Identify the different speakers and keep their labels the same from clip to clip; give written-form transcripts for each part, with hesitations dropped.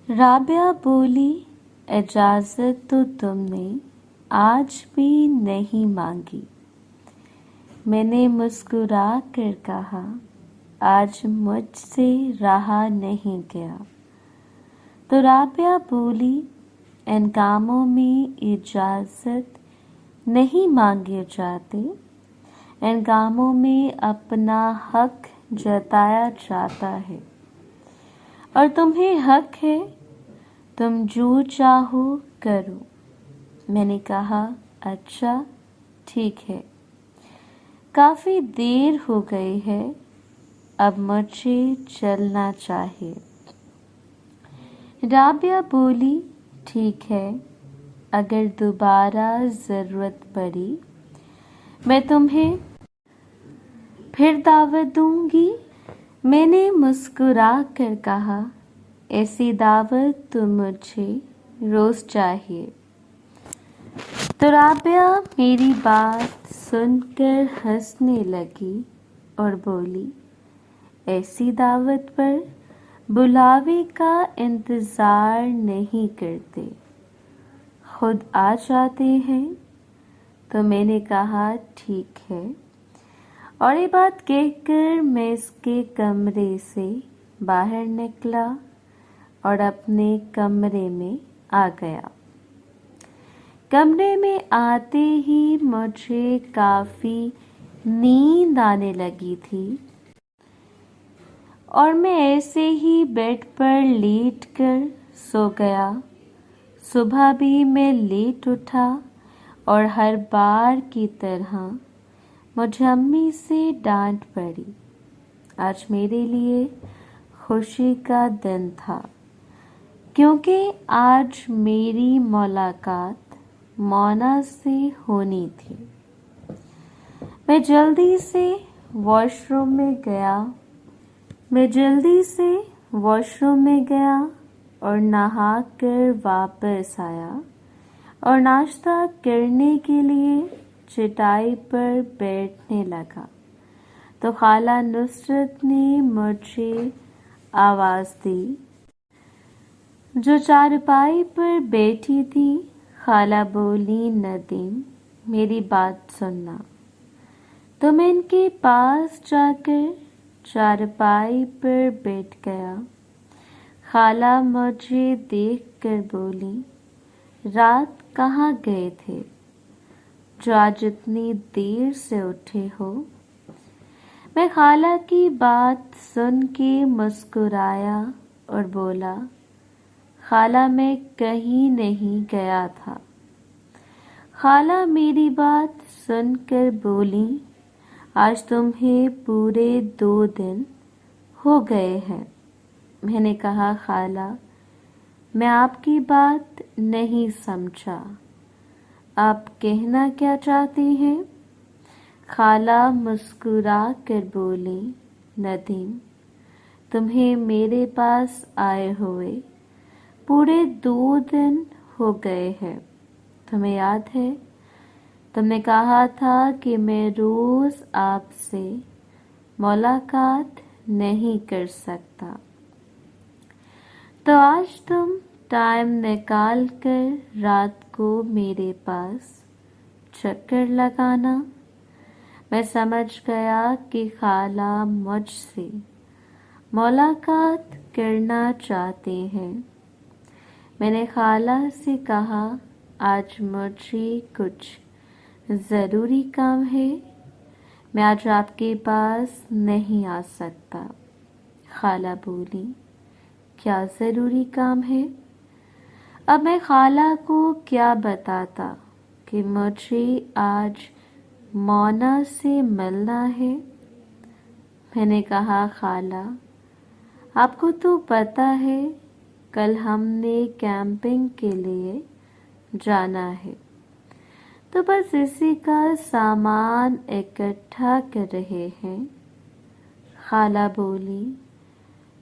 Speaker 1: رابعہ بولی، اجازت تو تم نے آج بھی نہیں مانگی۔ میں نے مسکرا کر کہا، آج مجھ سے رہا نہیں گیا۔ تو رابعہ بولی، ان کاموں میں اجازت نہیں مانگے جاتے، ان کاموں میں اپنا حق جتایا جاتا ہے، اور تمہیں حق ہے، تم جو چاہو کرو۔ میں نے کہا، اچھا ٹھیک ہے، کافی دیر ہو گئی ہے، اب مجھے چلنا چاہیے۔ رابعہ بولی، ٹھیک ہے، اگر دوبارہ ضرورت پڑی میں تمہیں پھر دعوت دوں گی۔ میں نے مسکرا کر کہا، ایسی دعوت تو مجھے روز چاہیے۔ تو رابعہ میری بات سن کر ہنسنے لگی اور بولی، ایسی دعوت پر بلاوے کا انتظار نہیں کرتے، خود آ جاتے ہیں۔ تو میں نے کہا، ٹھیک ہے، اور یہ بات کہہ کر میں اس کے کمرے سے باہر نکلا اور اپنے کمرے میں آ گیا۔ کمرے میں آتے ہی مجھے کافی نیند آنے لگی تھی، اور میں ایسے ہی بیڈ پر لیٹ کر سو گیا۔ صبح بھی میں لیٹ اٹھا اور ہر بار کی طرح مجھے امی سے ڈانٹ پڑی۔ آج میرے لیے خوشی کا دن تھا، کیونکہ آج میری ملاقات مونا سے ہونی تھی۔ میں جلدی سے واش روم میں گیا اور نہا کر واپس آیا اور ناشتہ کرنے کے لیے چٹائی پر بیٹھنے لگا تو خالہ نصرت نے مجھے آواز دی، جو چارپائی پر بیٹھی تھی۔ خالہ بولی، ندیم میری بات سننا۔ تو میں ان کے پاس جا کر چارپائی پر بیٹھ گیا۔ خالہ مجھے دیکھ کر بولی، رات کہاں گئے تھے جو آج اتنی دیر سے اٹھے ہو؟ میں خالہ کی بات سن کے مسکرایا اور بولا، خالہ میں کہیں نہیں گیا تھا۔ خالہ میری بات سن کر بولی، آج تمہیں پورے 2 دن ہو گئے ہیں۔ میں نے کہا، خالہ میں آپ کی بات نہیں سمجھا، آپ کہنا کیا چاہتی ہیں؟ خالہ مسکرا کر بولی، ندیم تمہیں میرے پاس آئے ہوئے پورے 2 دن ہو گئے ہیں۔ تمہیں یاد ہے تم نے کہا تھا کہ میں روز آپ سے ملاقات نہیں کر سکتا، تو آج تم ٹائم نکال کر رات کو میرے پاس چکر لگانا۔ میں سمجھ گیا کہ خالہ مجھ سے ملاقات کرنا چاہتے ہیں۔ میں نے خالہ سے کہا، آج مجھے کچھ ضروری کام ہے، میں آج آپ کے پاس نہیں آ سکتا۔ خالہ بولی، کیا ضروری کام ہے؟ اب میں خالہ کو کیا بتاتا کہ مجھے آج مونا سے ملنا ہے؟ میں نے کہا، خالہ آپ کو تو پتہ ہے کل ہم نے کیمپنگ کے لیے جانا ہے، تو بس اسی کا سامان اکٹھا کر رہے ہیں۔ خالہ بولی،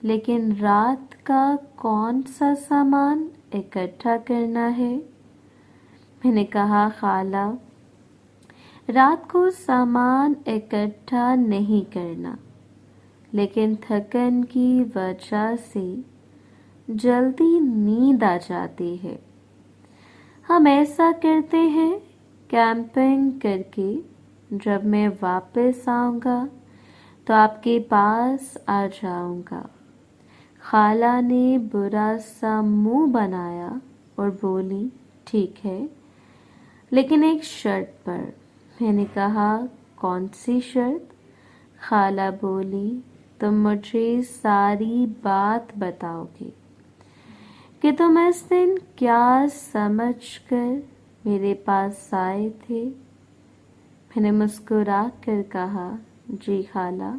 Speaker 1: لیکن رات کا کون سا سامان اکٹھا کرنا ہے؟ میں نے کہا، خالہ رات کو سامان اکٹھا نہیں کرنا، لیکن تھکن کی وجہ سے جلدی نیند آ جاتی ہے۔ ہم ایسا کرتے ہیں کیمپنگ کر کے جب میں واپس آؤں گا تو آپ کے پاس آ جاؤں گا۔ خالہ نے برا سا منہ بنایا اور بولی ٹھیک ہے لیکن ایک شرط پر۔ میں نے کہا کون سی شرط؟ خالہ بولی تم مجھے ساری بات بتاؤ گے کہ تم اس دن کیا سمجھ کر میرے پاس آئے تھے۔ میں نے مسکرا کر کہا جی خالہ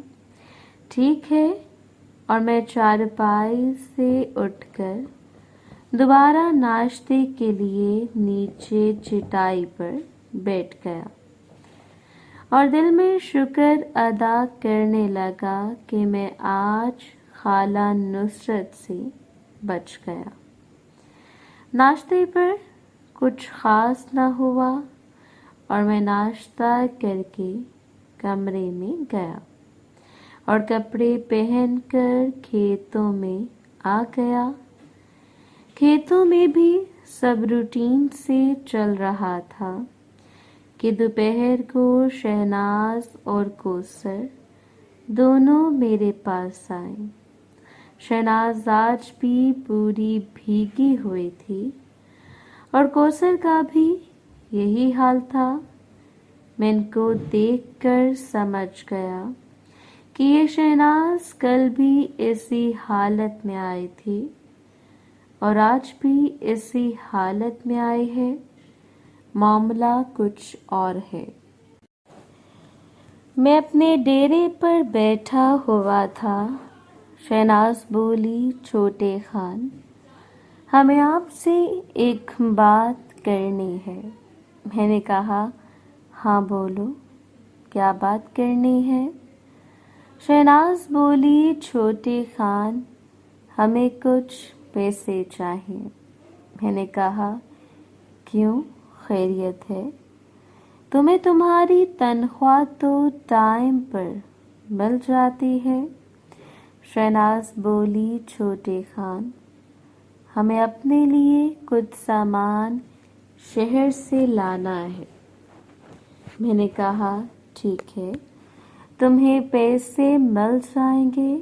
Speaker 1: ٹھیک ہے، اور میں چارپائی سے اٹھ کر دوبارہ ناشتے کے لیے نیچے چٹائی پر بیٹھ گیا اور دل میں شکر ادا کرنے لگا کہ میں آج خالہ نصرت سے بچ گیا۔ ناشتے پر کچھ خاص نہ ہوا اور میں ناشتہ کر کے کمرے میں گیا اور کپڑے پہن کر کھیتوں میں آ گیا۔ کھیتوں میں بھی سب روٹین سے چل رہا تھا کہ دوپہر کو شہناز اور کوثر دونوں میرے پاس آئیں۔ شہناز آج بھی پوری بھیگی ہوئی تھی اور کوثر کا بھی یہی حال تھا۔ میں ان کو دیکھ کر سمجھ گیا کہ یہ شہناز کل بھی اسی حالت میں آئی تھی اور آج بھی اسی حالت میں آئی ہے، معاملہ کچھ اور ہے۔ میں اپنے ڈیرے پر بیٹھا ہوا تھا۔ شہناز بولی چھوٹے خان ہمیں آپ سے ایک بات کرنی ہے۔ میں نے کہا ہاں بولو کیا بات کرنی ہے؟ شہناز بولی چھوٹے خان ہمیں کچھ پیسے چاہیے۔ میں نے کہا کیوں خیریت ہے؟ تمہیں تمہاری تنخواہ تو ٹائم پر مل جاتی ہے۔ شہناز بولی چھوٹے خان ہمیں اپنے لیے کچھ سامان شہر سے لانا ہے۔ میں نے کہا ٹھیک ہے تمہیں پیسے مل جائیں گے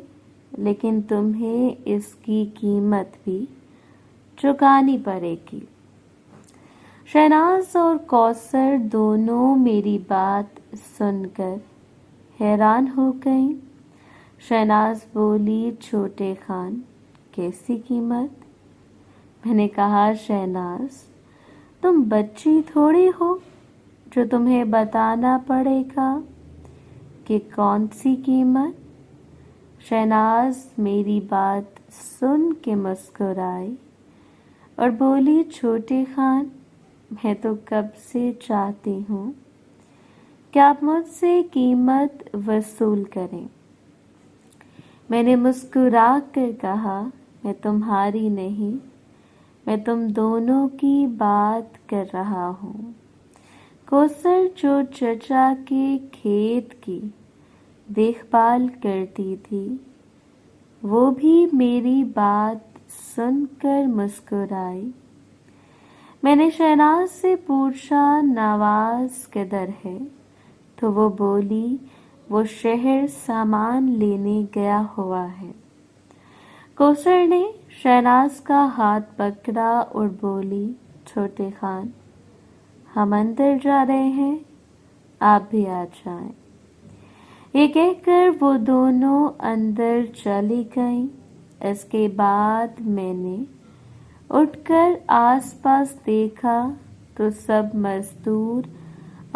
Speaker 1: لیکن تمہیں اس کی قیمت بھی چکانی پڑے گی۔ شہناز اور کوثر دونوں میری بات سن کر حیران ہو گئیں۔ شہناز بولی چھوٹے خان کیسی قیمت؟ میں نے کہا شہناز تم بچی تھوڑی ہو جو تمہیں بتانا پڑے گا کہ کون سی قیمت۔ شہناز میری بات سن کے مسکرائی اور بولی چھوٹے خان میں تو کب سے چاہتی ہوں کہ آپ مجھ سے قیمت وصول کریں۔ میں نے مسکرا کر کہا میں تمہاری نہیں میں تم دونوں کی بات کر رہا ہوں۔ کوثر جو چچا کے کھیت کی دیکھ بھال کرتی تھی وہ بھی میری بات سن کر مسکرائی۔ میں نے شہناز سے پوچھا نواز کدھر ہے تو وہ بولی وہ شہر سامان لینے گیا ہوا ہے۔ کوثر نے شہناز کا ہاتھ پکڑا اور بولی چھوٹے خان ہم اندر جا رہے ہیں آپ بھی آ جائیں۔ یہ کہہ کر وہ دونوں اندر چلی گئیں۔ اس کے بعد میں نے اٹھ کر آس پاس دیکھا تو سب مزدور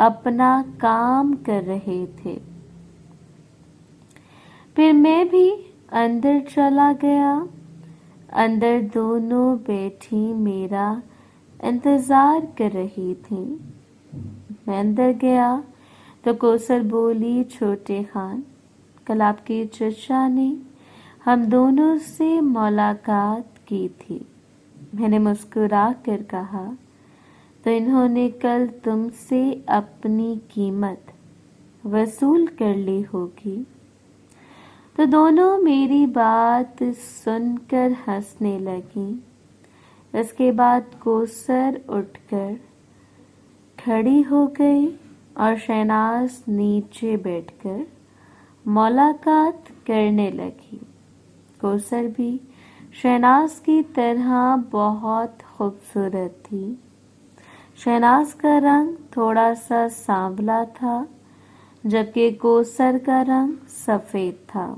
Speaker 1: اپنا کام کر رہے تھے۔ پھر میں بھی اندر چلا گیا۔ اندر دونوں بیٹھی میرا انتظار کر رہی تھیں۔ میں اندر گیا تو کوثر بولی چھوٹے خان کل آپ کے چچا نے ہم دونوں سے ملاقات کی تھی۔ میں نے مسکرا کر کہا تو انہوں نے کل تم سے اپنی قیمت وصول کر لی ہوگی۔ تو دونوں میری بات سن کر ہنسنے لگیں۔ اس کے بعد کوثر اٹھ کر کھڑی ہو گئی اور شہناز نیچے بیٹھ کر ملاقات کرنے لگی۔ کوثر بھی شہناز کی طرح بہت خوبصورت تھی۔ شہناز کا رنگ تھوڑا سا سانولا تھا، جبکہ کوثر کا رنگ سفید تھا۔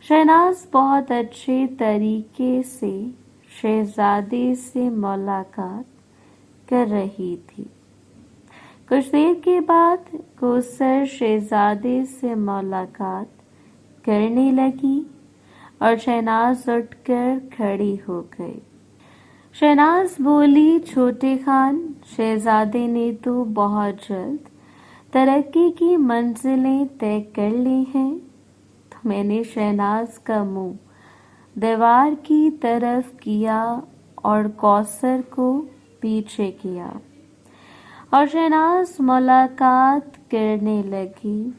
Speaker 1: شہناز بہت اچھے طریقے سے شہزادے سے ملاقات کر رہی تھی۔ کچھ دیر کے بعد کوثر شہزادے سے ملاقات کرنے لگی اور شہناز اٹھ کر کھڑی ہو گئی۔ شہناز بولی، چھوٹے خان، شہزادے نے تو بہت جلد ترقی کی منزلیں طے کر لی ہیں۔ تو میں نے شہناز کا منہ دیوار کی طرف کیا اور کوثر کو پیچھے کیا اور شہناز ملاقات کرنے لگی۔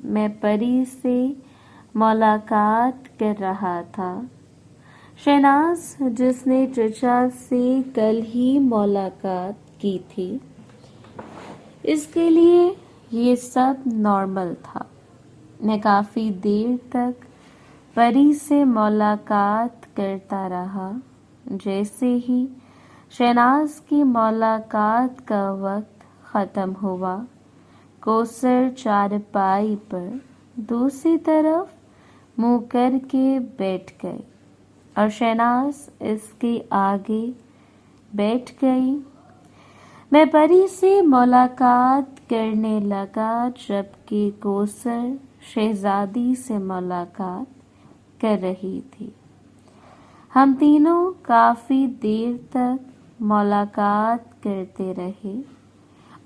Speaker 1: میں پری سے ملاقات کر رہا تھا۔ شہناز جس نے چچا سے کل ہی ملاقات کی تھی، اس کے لیے یہ سب نارمل تھا۔ میں کافی دیر تک پری سے ملاقات کرتا رہا۔ جیسے ہی شہناز کی ملاقات کا وقت ختم ہوا، کوثر چارپائی پر دوسری طرف منہ کر کے بیٹھ گئی اور شہناز اس کے آگے بیٹھ گئی۔ میں پری سے ملاقات کرنے لگا، جبکہ کوثر شہزادی سے ملاقات کر رہی تھی۔ ہم تینوں کافی دیر تک ملاقات کرتے رہے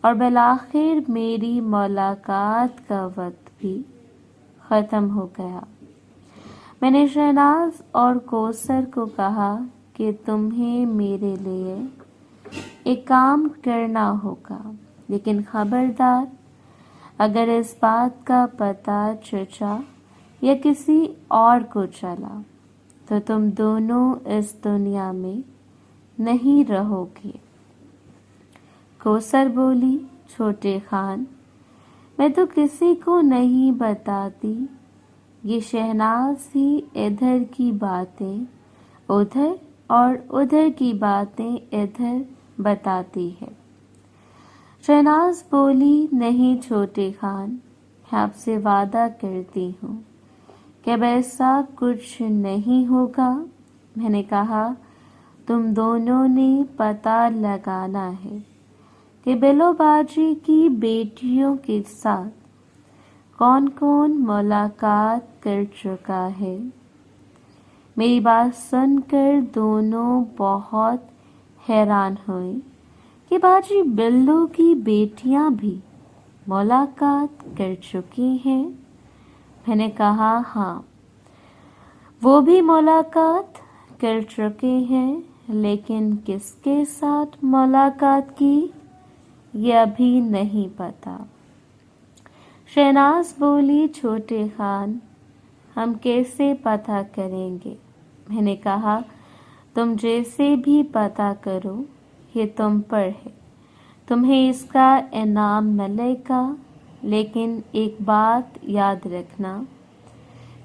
Speaker 1: اور بالآخر میری ملاقات کا وقت بھی ختم ہو گیا۔ میں نے شہناز اور کوثر کو کہا کہ تمہیں میرے لیے ایک کام کرنا ہوگا، لیکن خبردار، اگر اس بات کا پتہ چچا یا کسی اور کو چلا تو تم دونوں اس دنیا میں نہیں رہو گے۔ کوثر بولی، چھوٹے خان، میں تو کسی کو نہیں بتاتی، یہ شہناز ہی ادھر کی باتیں ادھر اور ادھر کی باتیں ادھر بتاتی ہے۔ شہناز بولی، نہیں چھوٹے خان، میں آپ سے وعدہ کرتی ہوں کہ اب ایسا کچھ نہیں ہوگا۔ میں نے کہا، تم دونوں نے پتہ لگانا ہے کہ بلو باجی کی بیٹیوں کے ساتھ کون کون ملاقات کر چکا ہے۔ میری بات سن کر دونوں بہت حیران ہوئے کہ باجی بلو کی بیٹیاں بھی ملاقات کر چکی ہیں۔ میں نے کہا، ہاں، وہ بھی ملاقات کر چکے ہیں، لیکن کس کے ساتھ ملاقات کی یہ ابھی نہیں پتا۔ شہناز بولی، چھوٹے خان، ہم کیسے پتہ کریں گے؟ میں نے کہا، تم جیسے بھی پتہ کرو، یہ تم پر ہے، تمہیں اس کا انعام ملے گا، لیکن ایک بات یاد رکھنا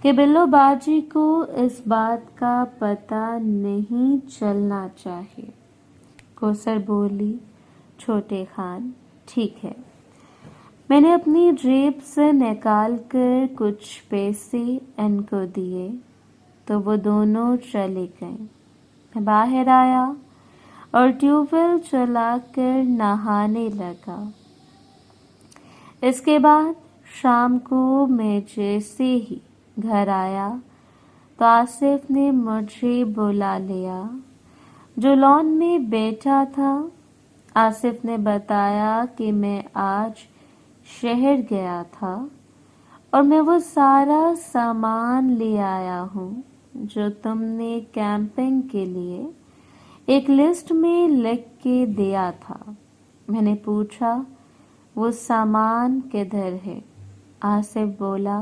Speaker 1: کہ بلو باجی کو اس بات کا پتہ نہیں چلنا چاہیے۔ کوثر بولی، چھوٹے خان، ٹھیک ہے۔ میں نے اپنی جیب سے نکال کر کچھ پیسے ان کو دیے تو وہ دونوں چلے گئے۔ میں باہر آیا اور ٹیوب ویل چلا کر نہانے لگا۔ اس کے بعد شام کو میں جیسے ہی گھر آیا تو آصف نے مجھے بلا لیا، جو لان میں بیٹھا تھا۔ آصف نے بتایا کہ میں آج شہر گیا تھا اور میں وہ سارا سامان لے آیا ہوں جو تم نے کیمپنگ کے لیے ایک لسٹ میں لکھ کے دیا تھا۔ میں نے پوچھا، وہ سامان کدھر ہے؟ آصف بولا،